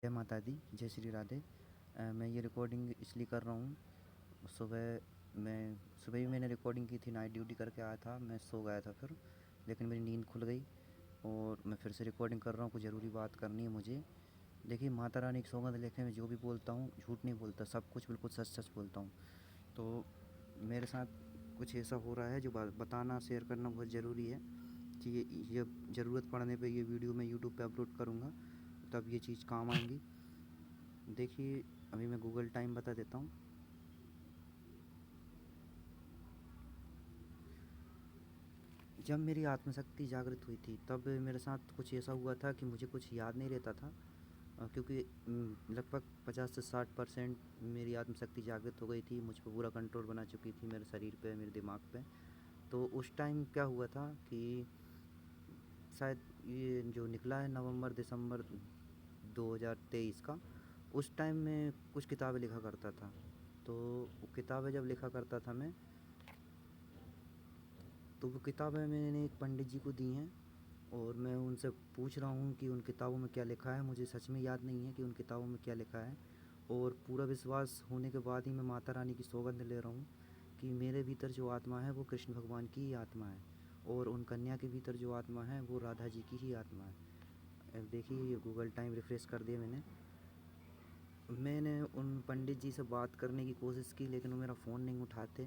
जय माता दी, जय श्री राधे। मैं ये रिकॉर्डिंग इसलिए कर रहा हूँ। सुबह भी मैंने रिकॉर्डिंग की थी, नाइट ड्यूटी करके आया था, मैं सो गया था फिर, लेकिन मेरी नींद खुल गई और मैं फिर से रिकॉर्डिंग कर रहा हूँ। कुछ ज़रूरी बात करनी है मुझे। देखिए, माता रानी की सौगंध लेके मैं जो भी बोलता हूँ झूठ नहीं बोलता, सब कुछ बिल्कुल सच सच बोलता हूँ। तो मेरे साथ कुछ ऐसा हो रहा है जो बताना, शेयर करना बहुत ज़रूरी है कि ये ज़रूरत पड़ने पे ये वीडियो मैं यूट्यूब पे अपलोड करूँगा, तब ये चीज़ काम आएंगी। देखिए, अभी मैं गूगल टाइम बता देता हूँ। जब मेरी आत्मशक्ति जागृत हुई थी तब मेरे साथ कुछ ऐसा हुआ था कि मुझे कुछ याद नहीं रहता था, क्योंकि लगभग 50 से 60% मेरी आत्मशक्ति जागृत हो गई थी। मुझ पर पूरा कंट्रोल बना चुकी थी, मेरे शरीर पे, मेरे दिमाग पे। तो उस टाइम क्या हुआ था कि शायद ये जो निकला है नवंबर दिसंबर 2023 का, उस टाइम में कुछ किताबें लिखा करता था। तो वो किताबें जब लिखा करता था मैं, तो वो किताबें मैंने एक पंडित जी को दी हैं और मैं उनसे पूछ रहा हूँ कि उन किताबों में क्या लिखा है। मुझे सच में याद नहीं है कि उन किताबों में क्या लिखा है, और पूरा विश्वास होने के बाद ही मैं माता रानी की सौगंध ले रहा हूँ कि मेरे भीतर जो आत्मा है वो कृष्ण भगवान की ही आत्मा है, और उन कन्या के भीतर जो आत्मा है वो राधा जी की ही आत्मा है। अब देखिए, ये गूगल टाइम रिफ़्रेश कर दिया मैंने। मैंने उन पंडित जी से बात करने की कोशिश की, लेकिन वो मेरा फ़ोन नहीं उठाते।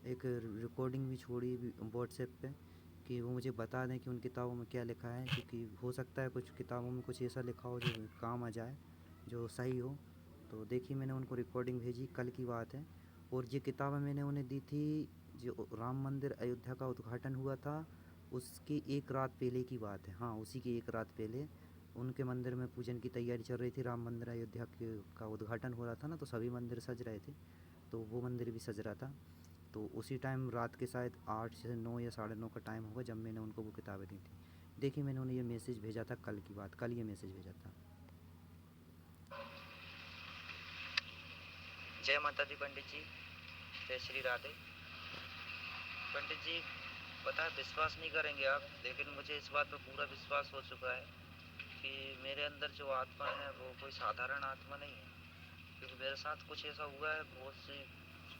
एक रिकॉर्डिंग भी छोड़ी व्हाट्सएप पे कि वो मुझे बता दें कि उन किताबों में क्या लिखा है, क्योंकि हो सकता है कुछ किताबों में कुछ ऐसा लिखा हो जो काम आ जाए, जो सही हो। तो देखिए, मैंने उनको रिकॉर्डिंग भेजी, कल की बात है। और ये किताबें मैंने उन्हें दी थी जो राम मंदिर अयोध्या का उद्घाटन हुआ था, उसकी एक रात पहले की बात है। हाँ, उसी की एक रात पहले उनके मंदिर में पूजन की तैयारी चल रही थी। राम मंदिर अयोध्या के का उद्घाटन हो रहा था ना, तो सभी मंदिर सज रहे थे, तो वो मंदिर भी सज रहा था। तो उसी टाइम रात के शायद 8 से 9 या 9:30 का टाइम होगा जब मैंने उनको वो किताबें दी थी। देखिए, मैंने उन्हें ये मैसेज भेजा था, कल की बात, कल ये मैसेज भेजा था। जय माता दी पंडित जी, जय श्री राधे। पंडित जी, पता है विश्वास नहीं करेंगे आप, लेकिन मुझे इस बात पर पूरा विश्वास हो चुका है कि मेरे अंदर जो आत्मा है वो कोई साधारण आत्मा नहीं है। क्योंकि मेरे साथ कुछ ऐसा हुआ है, बहुत सी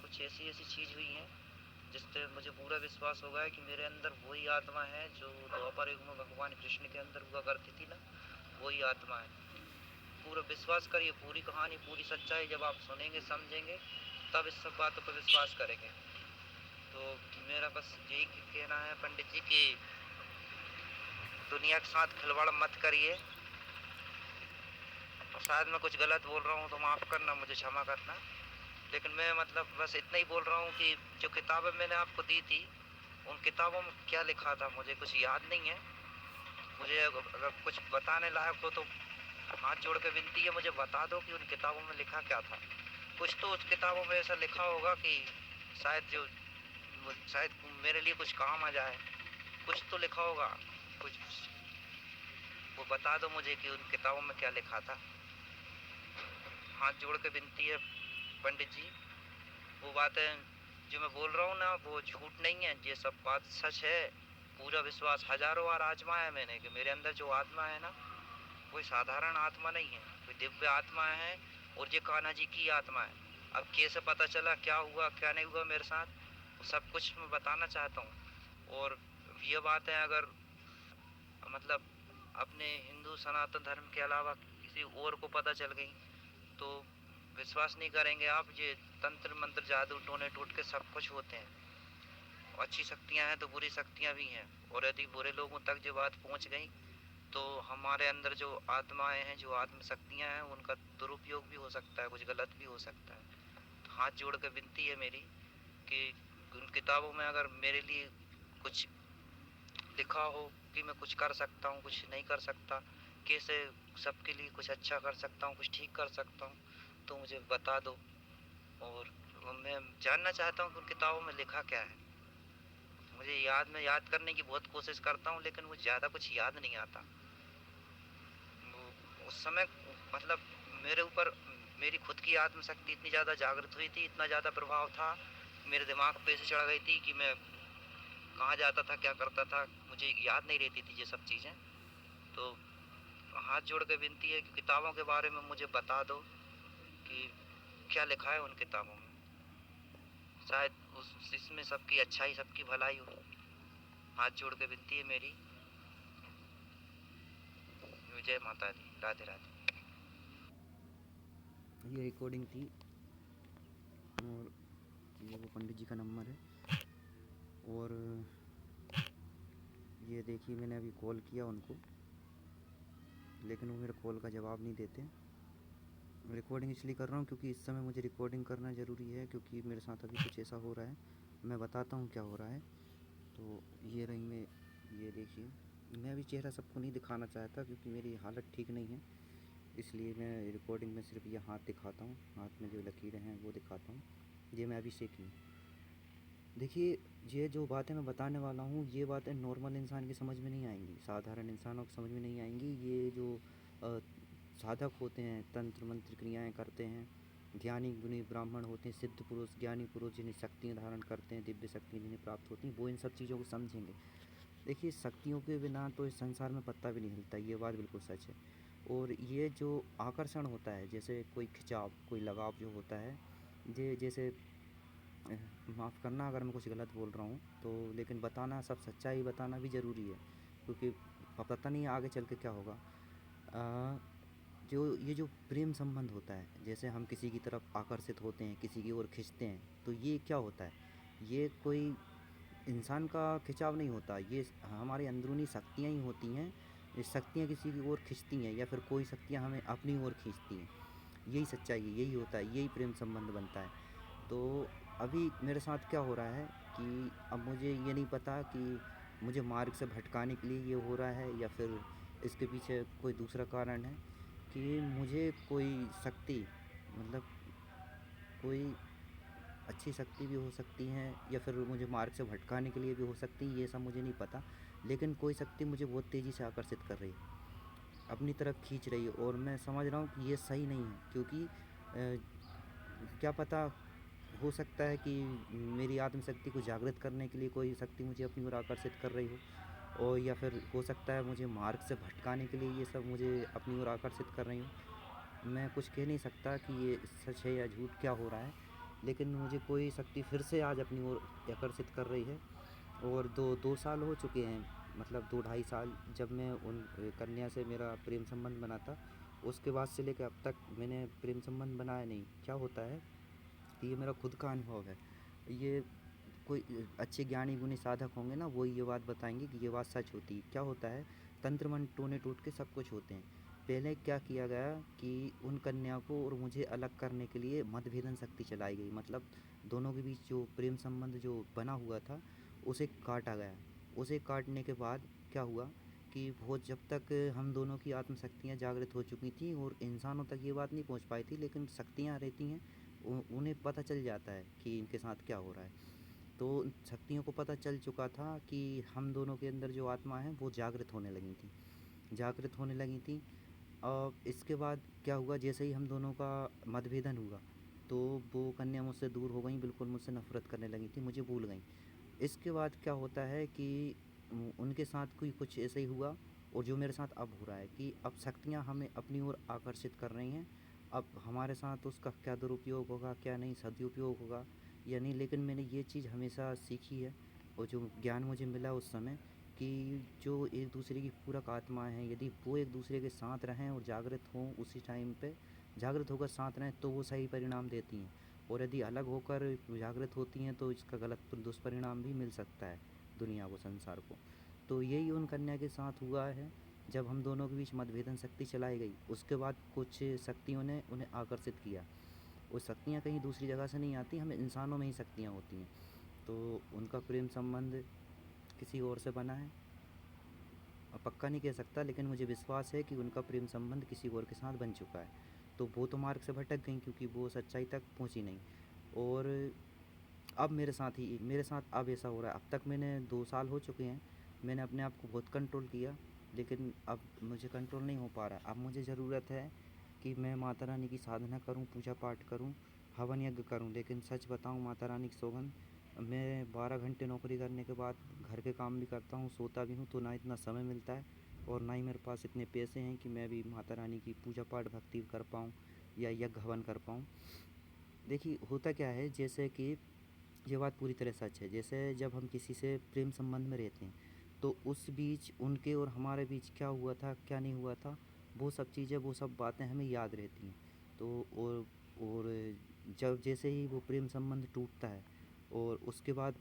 कुछ ऐसी ऐसी चीज़ हुई हैं जिससे मुझे पूरा विश्वास हो गया है कि मेरे अंदर वही आत्मा है जो द्वापर युग में भगवान कृष्ण के अंदर हुआ करती थी ना, वही आत्मा है। पूरा विश्वास करिए, पूरी कहानी, पूरी सच्चाई जब आप सुनेंगे, समझेंगे, तब इस सब बातों पर विश्वास करेंगे। तो मेरा बस यही कहना है पंडित जी कि दुनिया के साथ खिलवाड़ मत करिए। और शायद मैं कुछ गलत बोल रहा हूँ तो माफ़ करना, मुझे क्षमा करना। लेकिन मैं मतलब बस इतना ही बोल रहा हूँ कि जो किताबें मैंने आपको दी थी, उन किताबों में क्या लिखा था मुझे कुछ याद नहीं है। मुझे अगर कुछ बताने लायक हो तो हाथ जोड़ के विनती है, मुझे बता दो कि उन किताबों में लिखा क्या था। कुछ तो उस किताबों में ऐसा लिखा होगा कि शायद शायद मेरे लिए कुछ काम आ जाए। कुछ तो लिखा होगा, कुछ वो बता दो मुझे कि उन किताबों में क्या लिखा था। हाथ जोड़ के विनती है पंडित जी। वो बातें जो मैं बोल रहा हूँ ना, वो झूठ नहीं है, ये सब बात सच है। पूरा विश्वास हजारों बार आजमाया मैंने कि मेरे अंदर जो आत्मा है ना, कोई साधारण आत्मा नहीं है, कोई दिव्य आत्मा है, और ये कान्हा जी की आत्मा है। अब कैसे पता चला, क्या हुआ क्या नहीं हुआ मेरे साथ, वो सब कुछ मैं बताना चाहता हूँ। और ये बातें अगर मतलब अपने हिंदू सनातन धर्म के अलावा किसी और को पता चल गई तो विश्वास नहीं करेंगे आप। ये तंत्र मंत्र जादू टोने टोटके सब कुछ होते हैं। अच्छी शक्तियां हैं तो बुरी शक्तियां भी हैं, और यदि बुरे लोगों तक जो बात पहुंच गई तो हमारे अंदर जो आत्माएं हैं, जो आत्म शक्तियां हैं, उनका दुरुपयोग भी हो सकता है, कुछ गलत भी हो सकता है। तो हाथ जोड़ कर विनती है मेरी कि उन किताबों में अगर मेरे लिए कुछ लिखा हो कि मैं कुछ कर सकता हूँ, कुछ नहीं कर सकता, कैसे सबके लिए कुछ अच्छा कर सकता हूँ, कुछ ठीक कर सकता हूँ, तो मुझे बता दो। और मैं जानना चाहता हूँ कि उन किताबों में लिखा क्या है। मुझे मैं याद करने की बहुत कोशिश करता हूँ, लेकिन मुझे ज़्यादा कुछ याद नहीं आता। उस समय मतलब मेरे ऊपर मेरी खुद की आत्मशक्ति इतनी ज़्यादा जागृत हुई थी, इतना ज़्यादा प्रभाव था, मेरे दिमाग पे से चढ़ गई थी कि मैं कहाँ जाता था, क्या करता था, मुझे याद नहीं रहती थी ये सब चीज़ें। तो हाथ जोड़ के विनती है कि किताबों के बारे में मुझे बता दो कि क्या लिखा है उन किताबों में। शायद उस इसमें सबकी अच्छाई, सबकी भलाई हो। हाथ जोड़ के विनती है मेरी। जय माता दी। राधे राधे। ये रिकॉर्डिंग थी और ये वो पंडित जी का नंबर है। और ये देखिए मैंने अभी कॉल किया उनको, लेकिन वो मेरे कॉल का जवाब नहीं देते। रिकॉर्डिंग इसलिए कर रहा हूँ क्योंकि इस समय मुझे रिकॉर्डिंग करना ज़रूरी है, क्योंकि मेरे साथ अभी कुछ ऐसा हो रहा है। मैं बताता हूँ क्या हो रहा है। तो ये रही मैं, ये देखिए मैं अभी चेहरा सबको नहीं दिखाना चाहता क्योंकि मेरी हालत ठीक नहीं है, इसलिए मैं रिकॉर्डिंग में सिर्फ ये हाथ दिखाता हूँ। हाथ में जो लकीरें हैं वो दिखाता हूँ। ये मैं अभिषेक हूँ। देखिए ये जो बातें मैं बताने वाला हूँ, ये बातें नॉर्मल इंसान की समझ में नहीं आएंगी, साधारण इंसानों की समझ में नहीं आएंगी। ये जो साधक होते हैं, तंत्र मंत्र क्रियाएं करते हैं, ज्ञानी गुणी ब्राह्मण होते हैं, सिद्ध पुरुष, ज्ञानी पुरुष जिन्हें शक्तियाँ धारण करते हैं, दिव्य शक्तियाँ जिन्हें प्राप्त होती हैं, वो इन सब चीज़ों को समझेंगे। देखिए शक्तियों के बिना तो इस संसार में पत्ता भी नहीं हिलता, ये बात बिल्कुल सच है। और ये जो आकर्षण होता है, जैसे कोई खिंचाव, कोई लगाव जो होता है, ये जैसे माफ़ करना अगर मैं कुछ गलत बोल रहा हूँ तो, लेकिन बताना, सब सच्चाई बताना भी ज़रूरी है, क्योंकि पता नहीं आगे चल के क्या होगा। जो ये जो प्रेम संबंध होता है, जैसे हम किसी की तरफ आकर्षित होते हैं, किसी की ओर खींचते हैं, तो ये क्या होता है? ये कोई इंसान का खिंचाव नहीं होता, ये हमारी अंदरूनी शक्तियाँ ही होती हैं। ये शक्तियाँ किसी की ओर खींचती हैं या फिर कोई शक्तियाँ हमें अपनी ओर खींचती हैं। यही सच्चाई है, यही होता है, यही प्रेम संबंध बनता है। तो अभी मेरे साथ क्या हो रहा है कि अब मुझे ये नहीं पता कि मुझे मार्ग से भटकाने के लिए ये हो रहा है या फिर इसके पीछे कोई दूसरा कारण है, कि मुझे कोई शक्ति, मतलब कोई अच्छी शक्ति भी हो सकती हैं या फिर मुझे मार्ग से भटकाने के लिए भी हो सकती हैं, ये सब मुझे नहीं पता। लेकिन कोई शक्ति मुझे बहुत तेज़ी से आकर्षित कर रही है, अपनी तरफ खींच रही है, और मैं समझ रहा हूँ कि ये सही नहीं है, क्योंकि क्या पता, हो सकता है कि मेरी आत्मशक्ति को जागृत करने के लिए कोई शक्ति मुझे अपनी ओर आकर्षित कर रही हो, और या फिर हो सकता है मुझे मार्ग से भटकाने के लिए ये सब मुझे अपनी ओर आकर्षित कर रही हो। मैं कुछ कह नहीं सकता कि ये सच है या झूठ क्या हो रहा है, लेकिन मुझे कोई शक्ति फिर से आज अपनी ओर आकर्षित कर रही है। और 2 साल हो चुके हैं, मतलब 2 ढाई साल, जब मैं उन कन्या से मेरा प्रेम संबंध बना था, उसके बाद से लेकर अब तक मैंने प्रेम संबंध बनाया नहीं। क्या होता है कि ये मेरा खुद का अनुभव है। ये कोई अच्छे ज्ञानी गुणी साधक होंगे ना, वो ये बात बताएंगे कि ये बात सच होती है। क्या होता है, तंत्र मंत्र टोने टूट के सब कुछ होते हैं। पहले क्या किया गया कि उन कन्या को और मुझे अलग करने के लिए मतभेदन शक्ति चलाई गई, मतलब दोनों के बीच जो प्रेम संबंध जो बना हुआ था उसे काटा गया। उसे काटने के बाद क्या हुआ कि वो, जब तक हम दोनों की आत्मशक्तियाँ जागृत हो चुकी थी और इंसानों तक ये बात नहीं पहुंच पाई थी, लेकिन शक्तियाँ रहती हैं, उन्हें पता चल जाता है कि इनके साथ क्या हो रहा है। तो शक्तियों को पता चल चुका था कि हम दोनों के अंदर जो आत्मा है वो जागृत होने लगी थी, जागृत होने लगी थी। और इसके बाद क्या हुआ, जैसे ही हम दोनों का मतभेदन हुआ, तो वो कन्या मुझसे दूर हो गई, बिल्कुल मुझसे नफ़रत करने लगी थी, मुझे भूल गई। इसके बाद क्या होता है कि उनके साथ कोई कुछ ऐसे ही हुआ, और जो मेरे साथ अब हो रहा है कि अब शक्तियाँ हमें अपनी ओर आकर्षित कर रही हैं। अब हमारे साथ उसका क्या दुरुपयोग होगा, क्या नहीं सदुपयोग होगा या नहीं, लेकिन मैंने ये चीज़ हमेशा सीखी है, और जो ज्ञान मुझे मिला उस समय, कि जो एक दूसरे की पूरक आत्माएं हैं, यदि वो एक दूसरे के साथ रहें और जागृत हों, उसी टाइम पे जागृत होकर साथ रहें, तो वो सही परिणाम देती हैं। और यदि अलग होकर जागृत होती हैं तो इसका गलत दुष्परिणाम भी मिल सकता है दुनिया को, संसार को। तो यही उन कन्या के साथ हुआ है। जब हम दोनों के बीच मतभेदन शक्ति चलाई गई, उसके बाद कुछ शक्तियों ने उन्हें आकर्षित किया। वो शक्तियाँ कहीं दूसरी जगह से नहीं आती, हमें इंसानों में ही शक्तियाँ होती हैं। तो उनका प्रेम संबंध किसी और से बना है, अब पक्का नहीं कह सकता, लेकिन मुझे विश्वास है कि उनका प्रेम संबंध किसी और के साथ बन चुका है। तो वो तो मार्ग से भटक गई, क्योंकि वो सच्चाई तक पहुंची नहीं। और अब मेरे साथ अब ऐसा हो रहा है। अब तक मैंने 2 साल हो चुके हैं, मैंने अपने आप को बहुत कंट्रोल किया, लेकिन अब मुझे कंट्रोल नहीं हो पा रहा। अब मुझे ज़रूरत है कि मैं माता रानी की साधना करूं, पूजा पाठ करूं, हवन यज्ञ करूं। लेकिन सच बताऊं, माता रानी की सौगंध, मैं 12 घंटे नौकरी करने के बाद घर के काम भी करता हूं, सोता भी हूं, तो ना इतना समय मिलता है और ना ही मेरे पास इतने पैसे हैं कि मैं भी माता रानी की पूजा पाठ भक्ति कर पाऊँ या यज्ञ हवन कर पाऊँ। देखिए होता क्या है, जैसे कि ये बात पूरी तरह सच है। जैसे जब हम किसी से प्रेम संबंध में रहते हैं, तो उस बीच उनके और हमारे बीच क्या हुआ था, क्या नहीं हुआ था, वो सब चीज़ें, वो सब बातें हमें याद रहती हैं। तो और जब जैसे ही वो प्रेम संबंध टूटता है और उसके बाद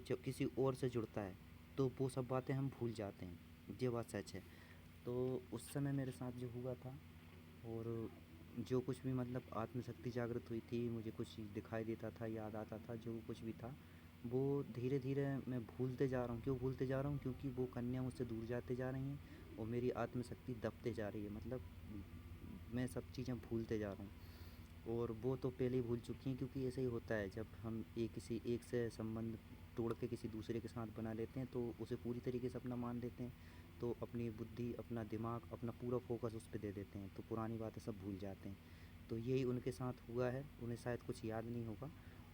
जब किसी और से जुड़ता है, तो वो सब बातें हम भूल जाते हैं। ये बात सच है। तो उस समय मेरे साथ जो हुआ था, और जो कुछ भी मतलब आत्मशक्ति जागृत हुई थी, मुझे कुछ दिखाई देता था, याद आता था, जो कुछ भी था, वो धीरे धीरे मैं भूलते जा रहा हूँ। क्यों भूलते जा रहा हूँ? क्योंकि वो कन्या मुझसे दूर जाते जा रही हैं और मेरी आत्मशक्ति दबते जा रही है। मतलब मैं सब चीज़ें भूलते जा रहा हूँ, और वो तो पहले ही भूल चुकी हैं। क्योंकि ऐसे ही होता है, जब हम किसी एक से संबंध तोड़ के किसी दूसरे के साथ बना लेते हैं, तो उसे पूरी तरीके से अपना मान लेते हैं, तो अपनी बुद्धि, अपना दिमाग, अपना पूरा फोकस उस पे दे देते हैं, तो पुरानी बातें सब भूल जाते हैं। तो यही उनके साथ हुआ है, उन्हें शायद कुछ याद नहीं होगा,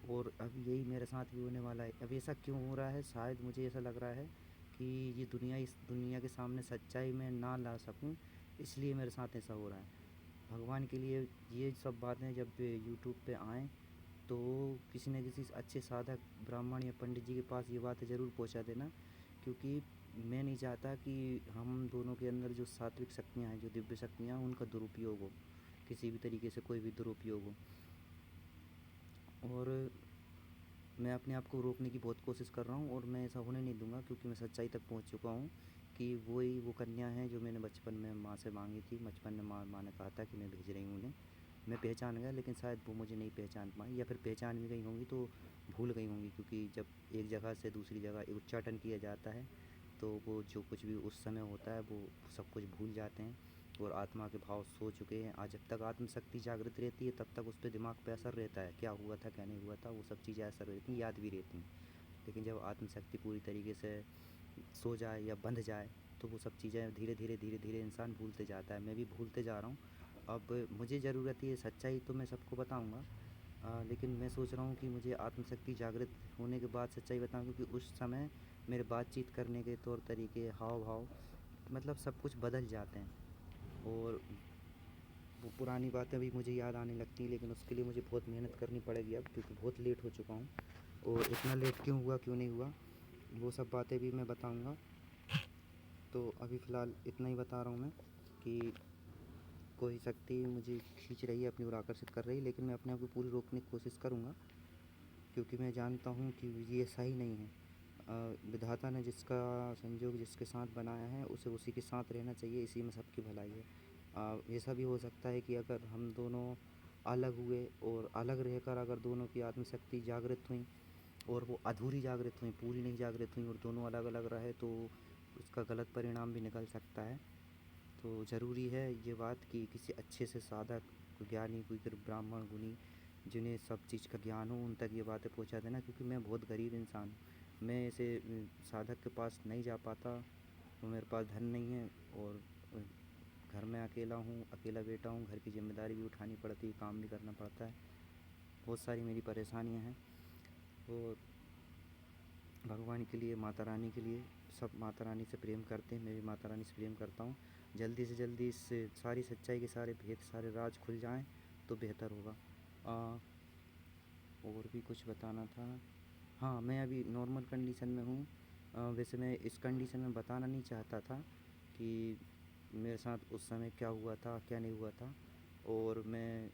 और अब यही मेरे साथ भी होने वाला है। अब ऐसा क्यों हो रहा है? शायद मुझे ऐसा लग रहा है कि ये दुनिया, इस दुनिया के सामने सच्चाई में ना ला सकूं, इसलिए मेरे साथ ऐसा हो रहा है। भगवान के लिए ये सब बातें जब यूट्यूब पे आएँ, तो किसी न किसी अच्छे साधक ब्राह्मण या पंडित जी के पास ये बातें ज़रूर पहुंचा देना। क्योंकि मैं नहीं चाहता कि हम दोनों के अंदर जो सात्विक शक्तियाँ हैं, जो दिव्य शक्तियाँ हैं, उनका दुरुपयोग हो, किसी भी तरीके से कोई भी दुरुपयोग हो। और मैं अपने आप को रोकने की बहुत कोशिश कर रहा हूँ, और मैं ऐसा होने नहीं दूंगा, क्योंकि मैं सच्चाई तक पहुँच चुका हूँ कि वो कन्या है जो मैंने बचपन में माँ से मांगी थी। बचपन में माँ ने कहा था कि मैं भेज रही हूँ उन्हें। मैं पहचान गया, लेकिन शायद वो मुझे नहीं पहचान पाई, या फिर पहचान भी गई होंगी तो भूल गई होंगी। क्योंकि जब एक जगह से दूसरी जगह उच्चाटन किया जाता है, तो वो जो कुछ भी उस समय होता है, वो सब कुछ भूल जाते हैं, और आत्मा के भाव सो चुके हैं। आज जब तक आत्मशक्ति जागृत रहती है, तब तक उस पर दिमाग पे असर रहता है, क्या हुआ था, क्या नहीं हुआ था, वो सब चीज़ें असर रहती हैं, याद भी रहती हैं। लेकिन जब आत्मशक्ति पूरी तरीके से सो जाए या बंध जाए, तो वो सब चीज़ें धीरे धीरे इंसान भूलते जाता है। मैं भी भूलते जा रहा हूँ। अब मुझे ज़रूरत है सच्चाई, तो मैं सबको बताऊँगा, लेकिन मैं सोच रहा हूँ कि मुझे आत्मशक्ति जागृत होने के बाद सच्चाई बताऊँ, क्योंकि उस समय मेरे बातचीत करने के तौर तरीके, हाव भाव, मतलब सब कुछ बदल जाते हैं, और वो पुरानी बातें भी मुझे याद आने लगती हैं। लेकिन उसके लिए मुझे बहुत मेहनत करनी पड़ेगी अब, क्योंकि बहुत लेट हो चुका हूँ। और इतना लेट क्यों हुआ, क्यों नहीं हुआ, वो सब बातें भी मैं बताऊँगा। तो अभी फ़िलहाल इतना ही बता रहा हूँ मैं, कि कोई शक्ति मुझे खींच रही है, अपनी ओर आकर्षित कर रही है, लेकिन मैं अपने आप को पूरी रोकने की कोशिश करूँगा, क्योंकि मैं जानता हूँ कि ये सही नहीं है। विधाता ने जिसका संयोग जिसके साथ बनाया है, उसे उसी के साथ रहना चाहिए, इसी में सबकी भलाई है। ऐसा भी हो सकता है कि अगर हम दोनों अलग हुए, और अलग रहकर अगर दोनों की आत्मशक्ति जागृत हुई, और वो अधूरी जागृत हुई, पूरी नहीं जागृत हुई, और दोनों अलग अलग रहे, तो उसका गलत परिणाम भी निकल सकता है। तो ज़रूरी है ये बात कि किसी अच्छे से साधक, कोई ज्ञानी, कोई ब्राह्मण गुणी, जिन्हें सब चीज़ का ज्ञान हो, उन तक ये बातें पहुंचा देना। क्योंकि मैं बहुत गरीब इंसान हूँ, मैं ऐसे साधक के पास नहीं जा पाता, तो मेरे पास धन नहीं है, और घर में अकेला हूँ, अकेला बेटा हूँ, घर की जिम्मेदारी भी उठानी पड़ती है, काम भी करना पड़ता है, बहुत सारी मेरी परेशानियाँ हैं। और भगवान के लिए, माता रानी के लिए, सब माता रानी से प्रेम करते हैं, मैं भी माता रानी से प्रेम करता हूँ। जल्दी से जल्दी इस सारी सच्चाई के सारे भेद, सारे राज खुल जाएं, तो बेहतर होगा। और भी कुछ बताना था। हाँ, मैं अभी नॉर्मल कंडीशन में हूँ। वैसे मैं इस कंडीशन में बताना नहीं चाहता था कि मेरे साथ उस समय क्या हुआ था, क्या नहीं हुआ था, और मैं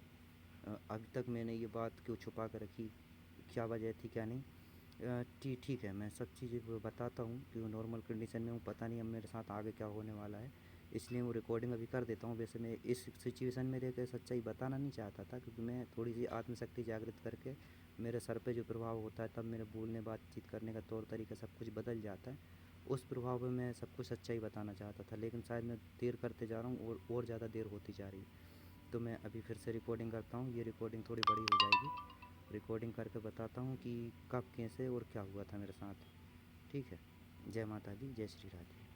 अभी तक मैंने ये बात क्यों छुपा कर रखी, क्या वजह थी, क्या नहीं। ठीक है, मैं सब चीज़ें बताता हूँ कि नॉर्मल कंडीशन में हूँ, पता नहीं अब मेरे साथ आगे क्या होने वाला है, इसलिए वो रिकॉर्डिंग अभी कर देता हूँ। वैसे मैं इस सिचुएशन में रह कर सच्चाई बताना नहीं चाहता था, क्योंकि मैं थोड़ी सी आत्मशक्ति जागृत करके मेरे सर पे जो प्रभाव होता है, तब मेरे बोलने, बातचीत करने का तौर तरीका सब कुछ बदल जाता है। उस प्रभाव में मैं सब कुछ सच्चाई बताना चाहता था, लेकिन शायद मैं देर करते जा रहा हूँ, और ज़्यादा देर होती जा रही है। तो मैं अभी फिर से रिकॉर्डिंग करता हूँ, ये रिकॉर्डिंग थोड़ी बड़ी हो जाएगी। रिकॉर्डिंग करके बताता हूँ कि कब, कैसे और क्या हुआ था मेरे साथ। ठीक है। जय माता दी, जय श्री राधे।